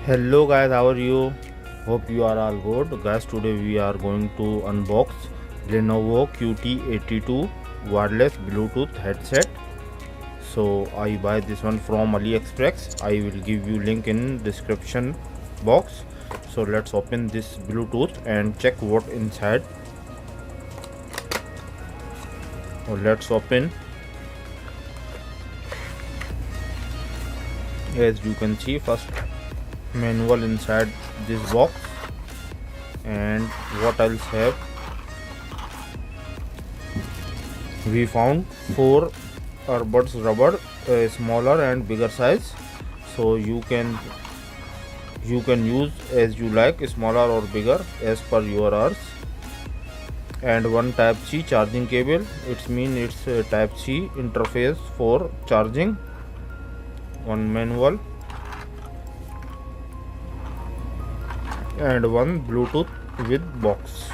Hello guys, how are you? Hope you are all good. Guys, today we are going to unbox Lenovo QT82 wireless Bluetooth headset. So I buy this one from AliExpress. I will give you link in description box. So let's open this Bluetooth and check what inside. So let's open. As you can see, first manual inside this box, and what else have we found? 4 earbuds rubber, smaller and bigger size, so you can use as you like, smaller or bigger as per your ears. And one type C charging cable, it's a type C interface for charging. One manual and one Bluetooth with box.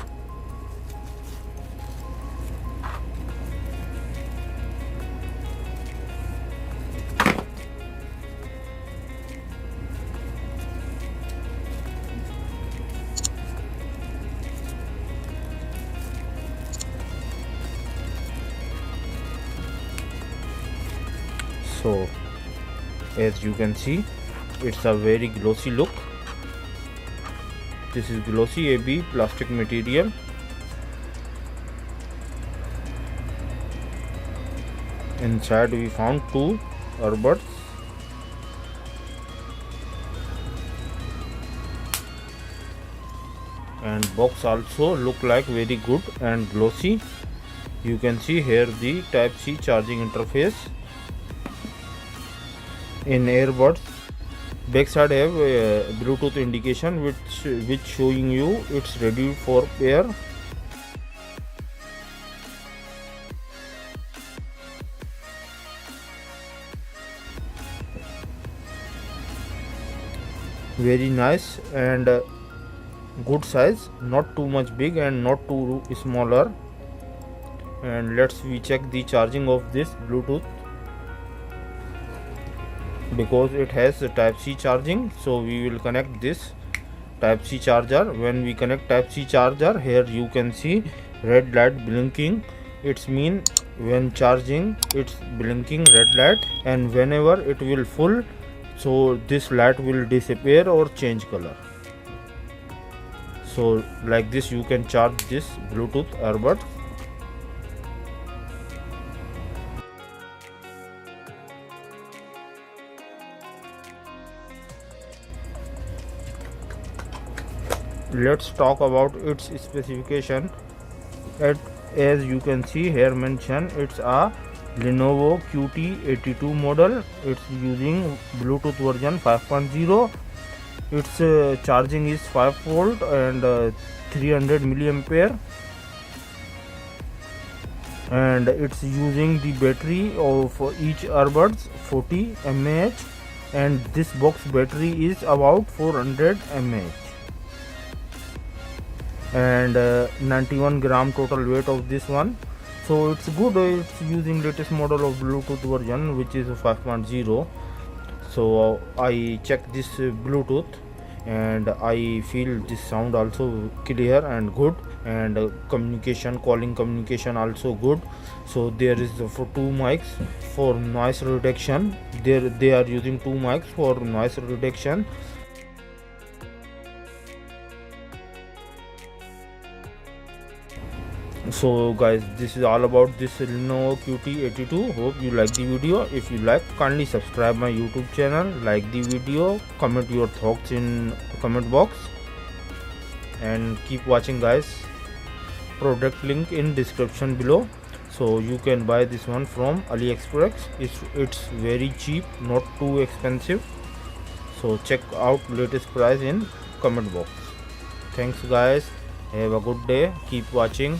So as you can see, it's a very glossy look. This is glossy AB plastic material. Inside we found 2 earbuds. And box also look like very good and glossy. You can see here the type C charging interface. In earbuds, backside have a Bluetooth indication which showing you it's ready for pair. Very nice and good size, not too much big and not too smaller. And we check the charging of this Bluetooth, because it has a type C charging, so we will connect this type C charger. When we connect type C charger, here you can see red light blinking. It's mean when charging it's blinking red light, and whenever it will full, so this light will disappear or change color. So like this you can charge this Bluetooth earbud. Let's talk about its specification. As you can see here mentioned, it's a Lenovo QT82 model. It's using Bluetooth version 5.0. Its charging is 5 volt and 300 milliampere, and it's using the battery of each earbuds 40 mAh, and this box battery is about 400 mAh. And 91 gram total weight of this one, so it's good. It's using latest model of Bluetooth version which is 5.0. so I check this Bluetooth and I feel this sound also clear and good, and calling communication also good. So there is for 2 mics for noise reduction. They are using 2 mics for noise reduction. So guys, this is all about this Lenovo QT82. Hope you like the video. If you like, kindly subscribe my YouTube channel, like the video, comment your thoughts in comment box, and keep watching guys. Product link in description below, so you can buy this one from AliExpress. It's very cheap, not too expensive. So check out latest price in comment box. Thanks guys, have a good day, keep watching.